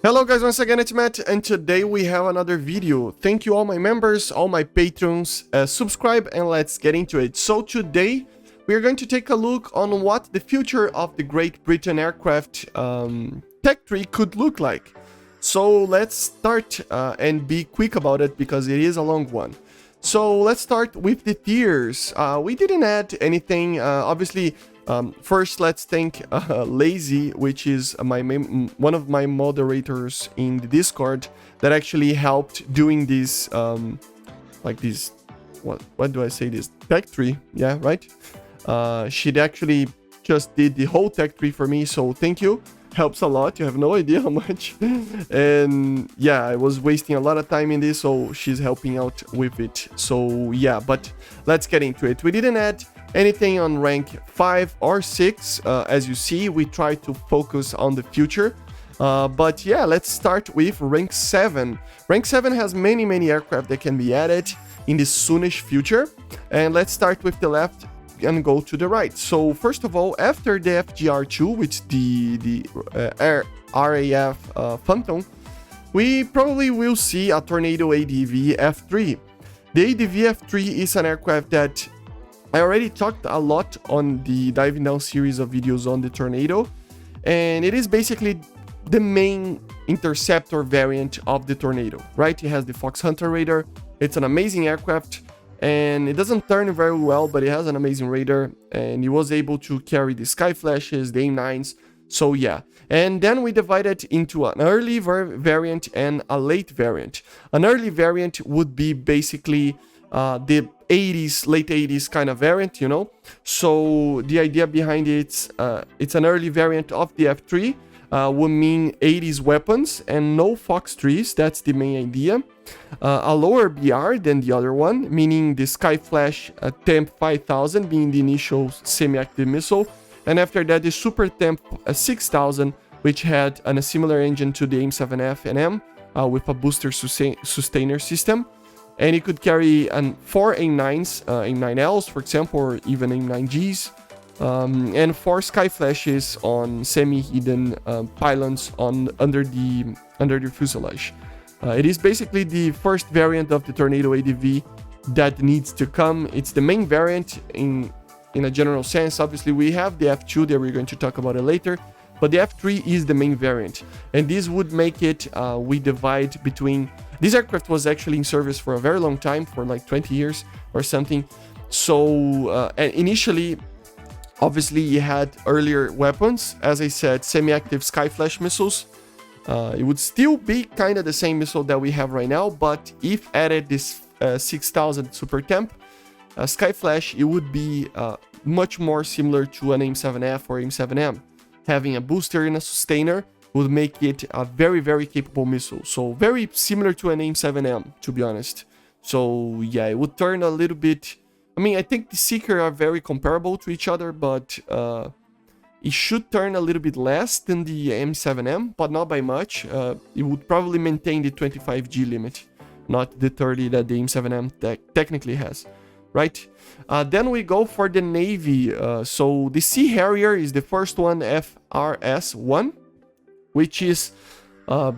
Hello guys, once again it's Matt, and today we have another video. Thank you all my members, all my patrons, subscribe and let's get into it. So today we are going to take a look on what the future of the Great Britain aircraft tech tree could look like. So let's start and be quick about it because it is a long one. So let's start with the tiers. We didn't add anything, obviously. First, let's thank Lazy, which is one of my moderators in the Discord that actually helped doing this, what do I say, this tech tree, yeah, right? She'd actually just did the whole tech tree for me, so thank you. Helps a lot, you have no idea how much. And yeah, I was wasting a lot of time in this, so she's helping out with it. So yeah, but let's get into it. We didn't add anything on rank 5 or 6. As you see, we try to focus on the future. But yeah, let's start with rank 7. Rank 7 has many aircraft that can be added in the soonish future. And let's start with the left and go to the right. So first of all, after the FGR2, which the RAF Phantom, we probably will see a Tornado ADV F3. The ADV F3 is an aircraft that I already talked a lot on the Diving Down series of videos on the Tornado, and it is basically the main interceptor variant of the Tornado, right? It has the Fox Hunter radar. It's an amazing aircraft, and it doesn't turn very well, but it has an amazing radar, and it was able to carry the Sky Flashes, the AIM-9s, so yeah. And then we divide it into an early variant and a late variant. An early variant would be basically the 80s, late 80s kind of variant, you know? So the idea behind it's an early variant of the F3, would mean 80s weapons and no Fox trees, that's the main idea. A lower BR than the other one, meaning the Sky Flash Temp 5000 being the initial semi-active missile, and after that the Super Temp 6000, which had a similar engine to the AIM-7F and M with a booster sustainer system, and it could carry 4 AIM-9s, AIM-9Ls for example, or even AIM-9Gs, and 4 Sky Flashes on semi-hidden pylons under the fuselage. It is basically the first variant of the Tornado ADV that needs to come. It's the main variant in a general sense. Obviously, we have the F2 that we're going to talk about it later, but the F3 is the main variant. And this would make it, we divide between... This aircraft was actually in service for a very long time, for like 20 years or something. So, and initially, obviously, you had earlier weapons. As I said, semi-active Sky Flash missiles. It would still be kind of the same missile that we have right now, but if added this 6000 Super Temp Sky Flash, it would be much more similar to an AIM-7F or AIM-7M. Having a booster and a sustainer would make it a very capable missile. So very similar to an AIM-7M, to be honest. So yeah, it would turn a little bit... I mean, I think the Seeker are very comparable to each other, but... it should turn a little bit less than the M7M, but not by much. It would probably maintain the 25G limit, not the 30 that the M7M technically has, right? Then we go for the Navy. So the Sea Harrier is the first one, FRS-1, which is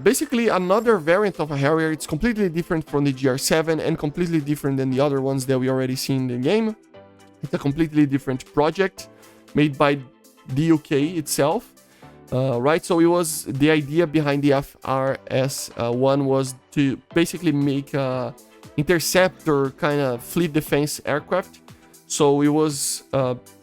basically another variant of a Harrier. It's completely different from the GR7 and completely different than the other ones that we already see in the game. It's a completely different project made by the UK itself, right? So it was the idea behind the FRS-1 was to basically make a interceptor kind of fleet defense aircraft. So it was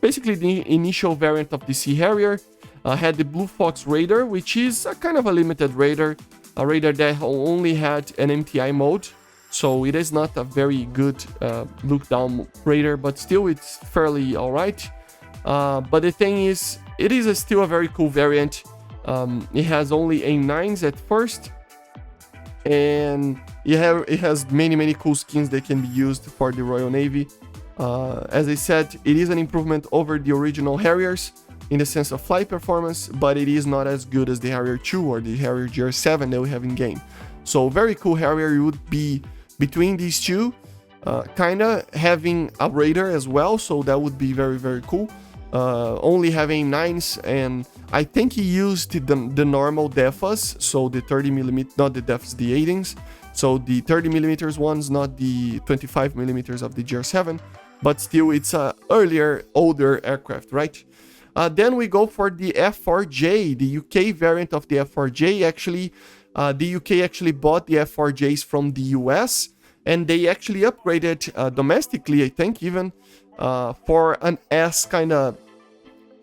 basically the initial variant of the Sea Harrier. Had the Blue Fox radar, which is a kind of a limited radar, a radar that only had an MTI mode. So it is not a very good look down radar, but still it's fairly alright. But the thing is, it is still a very cool variant. It has only AIM-9s at first, and it has many cool skins that can be used for the Royal Navy. As I said, it is an improvement over the original Harriers in the sense of flight performance, but it is not as good as the Harrier 2 or the Harrier GR7 that we have in game. So very cool Harrier. You would be between these two, kinda having a radar as well, so that would be very cool. only have aim9s, and I think he used the normal DEFAs, so the 30mm, not the DEFs, the 18s, so the 30mm ones, not the 25mm of the GR7, but still it's a earlier, older aircraft, right? Then we go for the F4J, the UK variant of the F4J. Actually, the UK actually bought the F4Js from the US, and they actually upgraded domestically, I think, even for an S kind of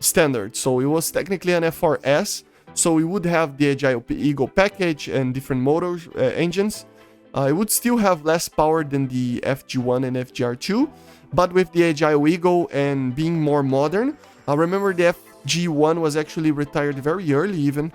standard. So it was technically an F4S, so we would have the Agile Eagle package and different motors, engines. It would still have less power than the FG1 and FGR2, but with the Agile Eagle and being more modern. Remember, the FG1 was actually retired very early, even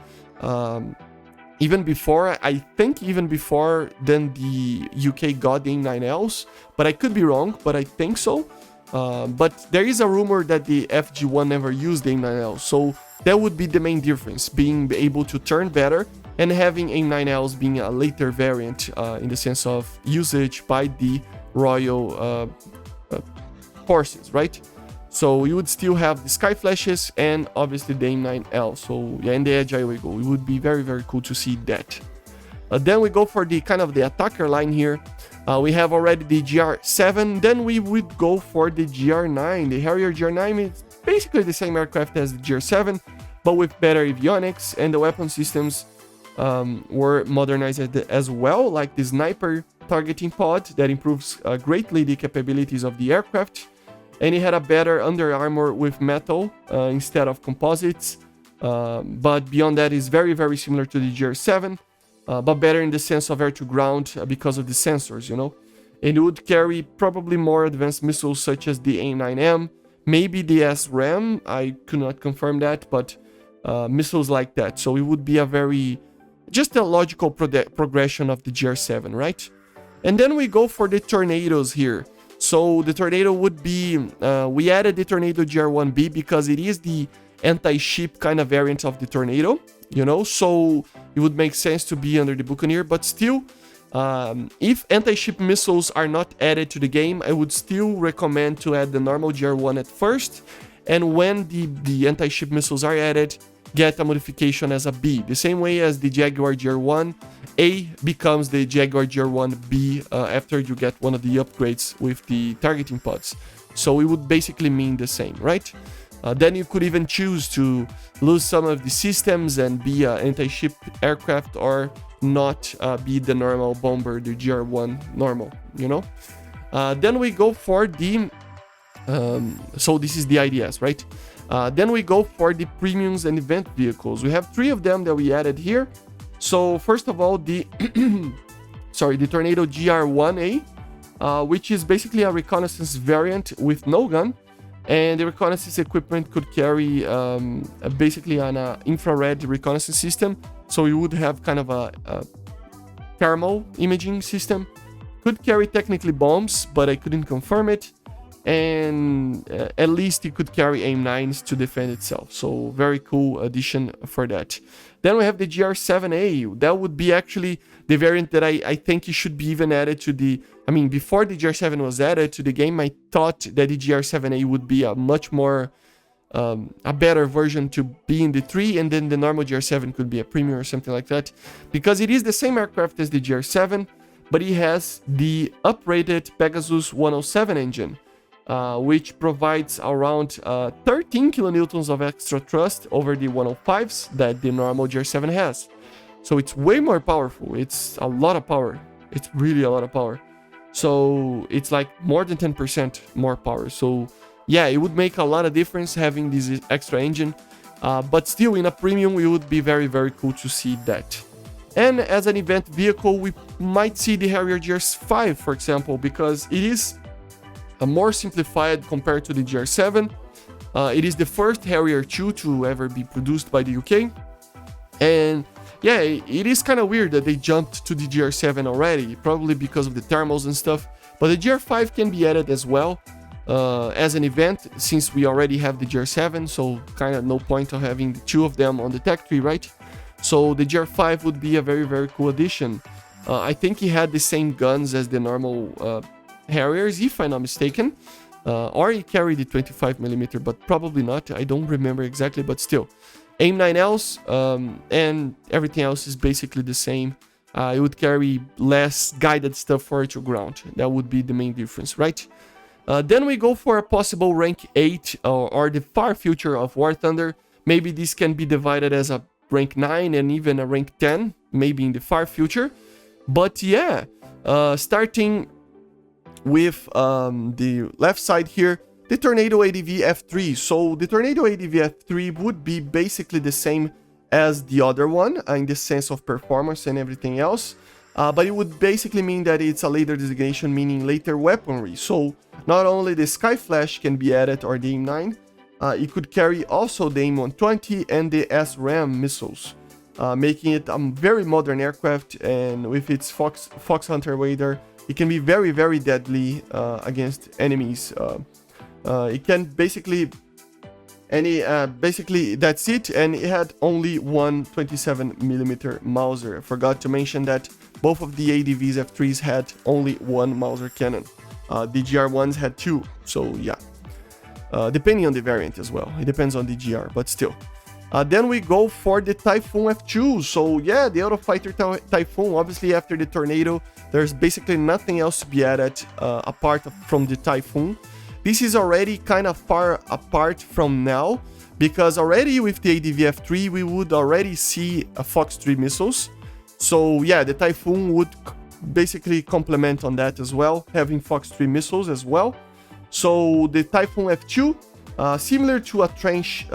before, I think even before then the UK got the AIM-9Ls, but I could be wrong, but I think so. But there is a rumor that the FG1 never used the AIM-9L, so that would be the main difference, being able to turn better and having AIM-9Ls being a later variant in the sense of usage by the Royal forces, right? So you would still have the Sky Flashes and obviously the AIM-9L, so yeah, and the Agile Eagle. It would be very, very cool to see that. Then we go for the kind of the attacker line here. We have already the GR7, then we would go for the GR9. The Harrier GR9 is basically the same aircraft as the GR7, but with better avionics, and the weapon systems were modernized as well, like the sniper targeting pod that improves greatly the capabilities of the aircraft, and it had a better under armor with metal instead of composites, but beyond that is very, very similar to the GR7. But better in the sense of air-to-ground because of the sensors, you know. And it would carry probably more advanced missiles such as the AIM-9M, maybe the SRAM, I could not confirm that, but missiles like that. So it would be just a logical progression of the GR7, right? And then we go for the Tornadoes here. So the Tornado would be, we added the Tornado GR1B because it is the anti-ship kind of variant of the Tornado, you know, so it would make sense to be under the Buccaneer, but still, if anti-ship missiles are not added to the game, I would still recommend to add the normal GR1 at first, and when the anti-ship missiles are added, get a modification as a B, the same way as the Jaguar GR1A becomes the Jaguar GR1B after you get one of the upgrades with the targeting pods. So it would basically mean the same, right? Then you could even choose to lose some of the systems and be an anti-ship aircraft, or not be the normal bomber, the GR1 normal, you know? Then we go for the... so this is the IDS, right? Then we go for the premiums and event vehicles. We have 3 of them that we added here. So first of all, the... sorry, the Tornado GR1A, which is basically a reconnaissance variant with no gun. And the reconnaissance equipment could carry basically an infrared reconnaissance system. So you would have kind of a thermal imaging system. Could carry technically bombs, but I couldn't confirm it. And at least it could carry AIM-9s to defend itself. So very cool addition for that. Then we have the GR7A. That would be actually the variant that I think it should be even added to the... I mean, before the GR7 was added to the game, I thought that the GR7A would be a much more... a better version to be in the 3, and then the normal GR7 could be a premium or something like that. Because it is the same aircraft as the GR7, but it has the upgraded Pegasus 107 engine. Which provides around 13 kilonewtons of extra thrust over the 105s that the normal GR7 has. So it's way more powerful. It's a lot of power. It's really a lot of power. So it's like more than 10% more power. So yeah, it would make a lot of difference having this extra engine. But still, in a premium, it would be very, very cool to see that. And as an event vehicle, we might see the Harrier GR5, for example, because it is more simplified compared to the GR7. It is the first Harrier 2 to ever be produced by the UK. And yeah, it is kind of weird that they jumped to the GR7 already, probably because of the thermals and stuff. But the GR5 can be added as well as an event, since we already have the GR7, so kind of no point of having the 2 of them on the tech tree, right? So the GR5 would be a very, very cool addition. I think he had the same guns as the normal Harriers, if I'm not mistaken. Or it carried the 25mm, but probably not. I don't remember exactly, but still. AIM-9Ls, and everything else is basically the same. It would carry less guided stuff for to ground. That would be the main difference, right? Then we go for a possible rank 8 or the far future of War Thunder. Maybe this can be divided as a rank 9 and even a rank 10, maybe in the far future. But yeah, starting with the left side here, the Tornado ADV F3. So the Tornado ADV F3 would be basically the same as the other one in the sense of performance and everything else. But it would basically mean that it's a later designation, meaning later weaponry. So not only the Sky Flash can be added or the AIM-9, it could carry also the AIM-120 and the SRAM missiles, making it a very modern aircraft. And with its Fox Hunter radar, it can be very, very deadly against enemies. It can basically basically that's it. And it had only one 27mm Mauser. I forgot to mention that both of the ADVs F3s had only one Mauser cannon. The GR1s had two, so yeah. Depending on the variant as well. It depends on the GR, but still. Then we go for the Typhoon F2. So yeah, the Autofighter Typhoon, obviously after the Tornado, there's basically nothing else to be added apart from the Typhoon. This is already kind of far apart from now, because already with the ADV F3, we would already see a Fox 3 missiles. So yeah, the Typhoon would basically complement on that as well, having Fox 3 missiles as well. So the Typhoon F2, similar to a Trench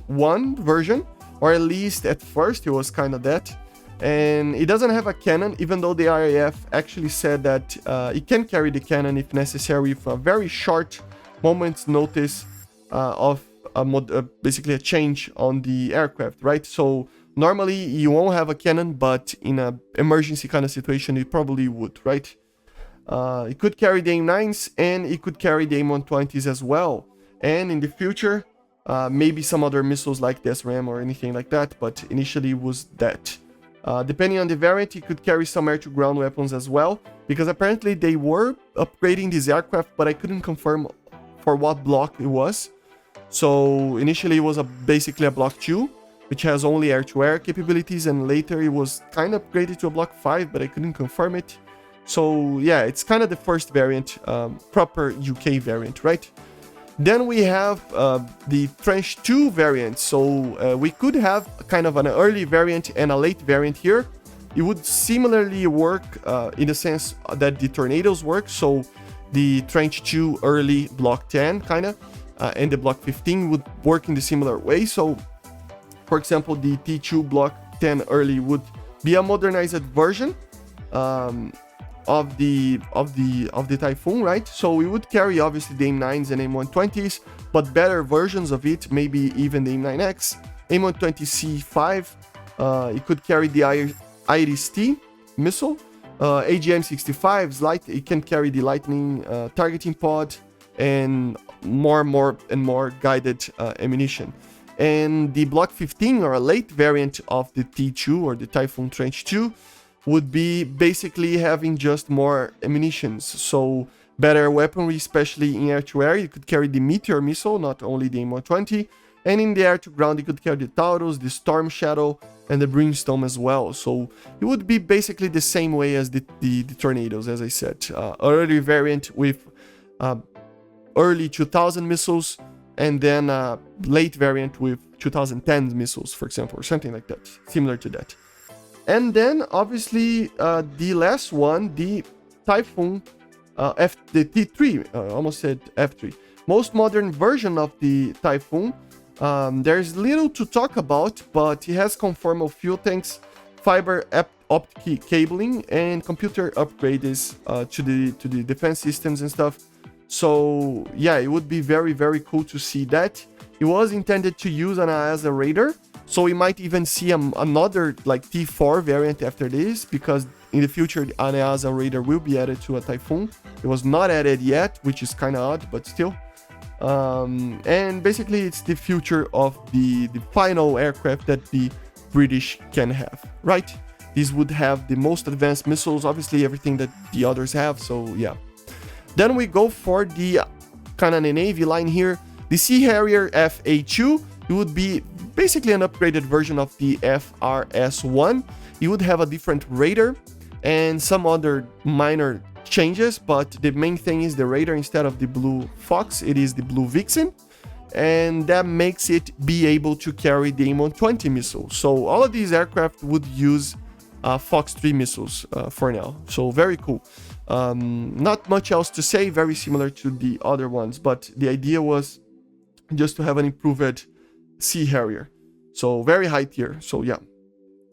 1 version, or at least at first it was kind of that. And it doesn't have a cannon, even though the RAF actually said that it can carry the cannon if necessary with a very short moment's notice of basically a change on the aircraft, right? So normally you won't have a cannon, but in an emergency kind of situation, it probably would, right? It could carry the AIM-9s and it could carry the AIM-120s as well. And in the future, maybe some other missiles like the SRAM or anything like that, but initially it was that. Depending on the variant, it could carry some air-to-ground weapons as well, because apparently they were upgrading this aircraft, but I couldn't confirm for what block it was. So initially it was basically a block 2, which has only air-to-air capabilities, and later it was kind of upgraded to a block 5, but I couldn't confirm it. So yeah, it's kind of the first variant, proper UK variant, right? Then we have the Trench 2 variant. So we could have kind of an early variant and a late variant here. It would similarly work in the sense that the Tornadoes work. So the Trench 2 early block 10 kind of, and the block 15 would work in the similar way. So for example, the T2 block 10 early would be a modernized version of the Typhoon, right? So we would carry obviously the AIM-9s and AIM-120s, but better versions of it, maybe even the AIM-9X, AIM-120C5. It could carry the Iris-T missile, AGM-65s, it can carry the Lightning targeting pod, and more guided ammunition. And the Block 15, or a late variant of the T2 or the Typhoon Trench 2, would be basically having just more ammunitions, so better weaponry, especially in air-to-air. You could carry the Meteor missile, not only the AIM-120, and in the air-to-ground you could carry the Taurus, the Storm Shadow, and the Brimstone as well. So it would be basically the same way as the Tornadoes, as I said. Early variant with early 2000 missiles, and then late variant with 2010 missiles, for example, or something like that, similar to that. And then, obviously, the last one, the Typhoon, the T3, almost said F3. Most modern version of the Typhoon. There's little to talk about, but it has conformal fuel tanks, fiber optic cabling, and computer upgrades to the defense systems and stuff. So, yeah, it would be very, very cool to see that. It was intended to use as a radar. So we might even see another like T4 variant after this, because in the future the ANEASA radar will be added to a Typhoon. It was not added yet, which is kind of odd, but still. And basically it's the future of the final aircraft that the British can have, right? These would have the most advanced missiles, obviously everything that the others have, so yeah. Then we go for the kind of a Navy line here. The Sea Harrier FA2, it would be basically an upgraded version of the FRS1. It would have a different radar and some other minor changes, but the main thing is the radar. Instead of the Blue Fox, it is the Blue Vixen, and that makes it be able to carry the AIM-120 missile. So all of these aircraft would use Fox 3 missiles for now. So very cool. Not much else to say, very similar to the other ones, but the idea was just to have an improved Sea Harrier. So very high tier. So yeah.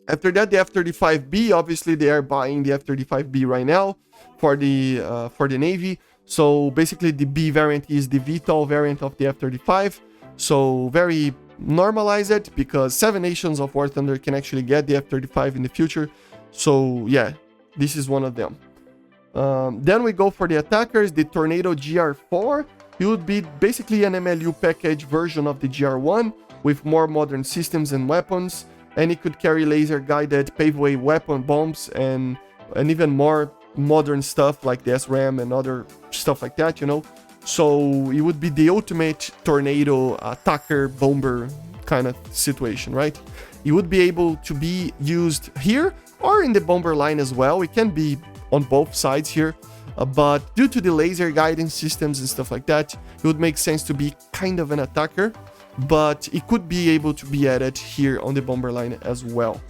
After that, the F-35B, obviously they are buying the F-35B right now for the Navy. So basically the B variant is the VTOL variant of the F-35. So very normalized, because 7 nations of War Thunder can actually get the F-35 in the future. So yeah, this is one of them. Then we go for the attackers, the Tornado GR4. It would be basically an MLU package version of the GR1 with more modern systems and weapons, and it could carry laser-guided paveway weapon bombs and even more modern stuff like the SRAM and other stuff like that, you know. So it would be the ultimate Tornado attacker bomber kind of situation, right? It would be able to be used here or in the bomber line as well. It can be on both sides here. But due to the laser guidance systems and stuff like that, it would make sense to be kind of an attacker, but it could be able to be added here on the bomber line as well.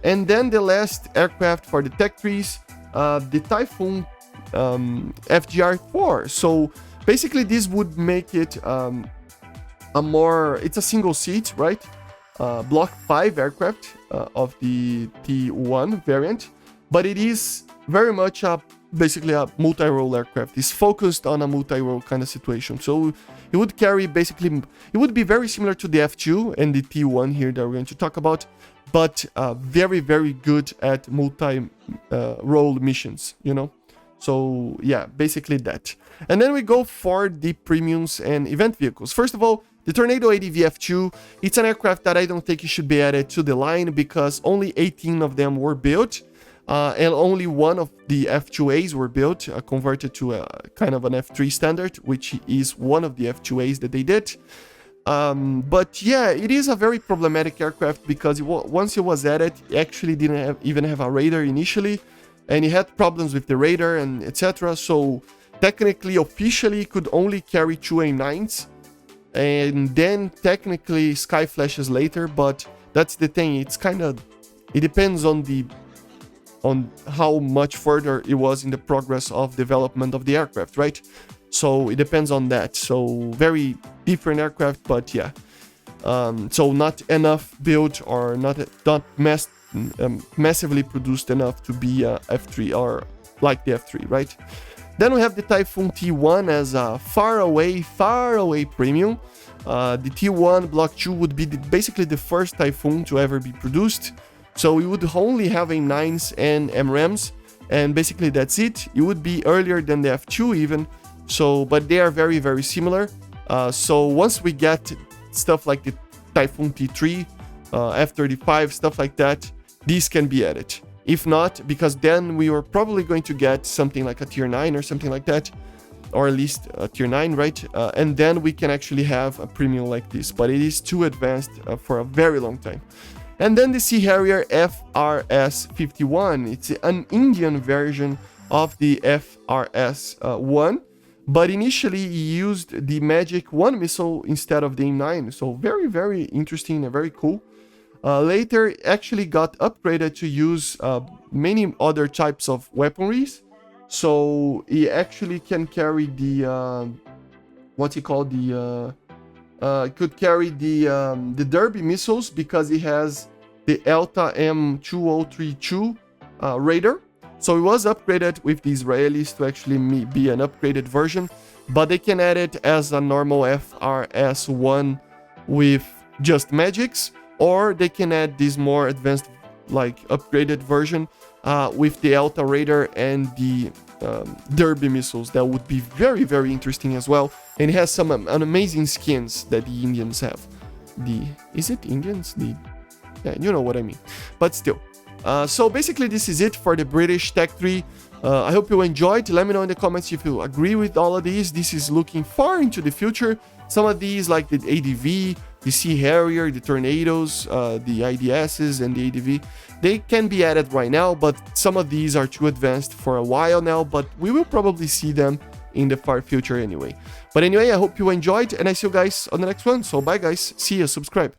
And then the last aircraft for the tech trees, the Typhoon FGR4. So basically this would make it it's a single seat, right? Block 5 aircraft of the T1 variant, but it is very much basically a multi-role aircraft. It's focused on a multi-role kind of situation. So it would carry basically, it would be very similar to the F2 and the T1 here that we're going to talk about, but very, very good at multi-role missions, you know? So yeah, basically that. And then we go for the premiums and event vehicles. First of all, the Tornado ADV F2, it's an aircraft that I don't think it should be added to the line because only 18 of them were built. And only one of the F2As were built, converted to a kind of an F3 standard, which is one of the F2As that they did. But yeah, it is a very problematic aircraft because once it was added, it actually didn't even have a radar initially, and it had problems with the radar and etc. So technically, officially, it could only carry 2 AIM-9s, and then technically Sky Flashes later. But that's the thing; it's kind of, it depends on how much further it was in the progress of development of the aircraft, right? So it depends on that. So very different aircraft, but yeah. So not enough built or not massively produced enough to be a F3 or like the F3, right? Then we have the Typhoon T1 as a far away premium. The T1 Block 2 would be basically the first Typhoon to ever be produced. So we would only have AIM-9s and MRAMs, and basically that's it. It would be earlier than the F2 even, so but they are very, very similar. So once we get stuff like the Typhoon T3, F-35, stuff like that, these can be added. If not, because then we are probably going to get something like a Tier 9 or something like that, or at least a Tier 9, right? And then we can actually have a premium like this, but it is too advanced for a very long time. And then the Sea Harrier FRS-51. It's an Indian version of the FRS-1, but initially used the Magic 1 missile instead of the AIM-9. So very, very interesting and very cool. Later, actually got upgraded to use many other types of weaponries. So it actually can carry the could carry the Derby missiles because it has the ELTA M2032 radar. So it was upgraded with the Israelis to actually be an upgraded version, but they can add it as a normal FRS-1 with just magics, or they can add this more advanced, like upgraded version with the ELTA radar and the Derby missiles. That would be very, very interesting as well. And it has some amazing skins that the Indians have. Is it Indians? Yeah, you know what I mean. But still. So basically this is it for the British Tech 3. I hope you enjoyed. Let me know in the comments if you agree with all of these. This is looking far into the future. Some of these, like the ADV, the Sea Harrier, the Tornadoes, the IDSs, and the ADV, they can be added right now, but some of these are too advanced for a while now, but we will probably see them in the far future anyway. But anyway, I hope you enjoyed, and I see you guys on the next one. So bye guys, see you, subscribe.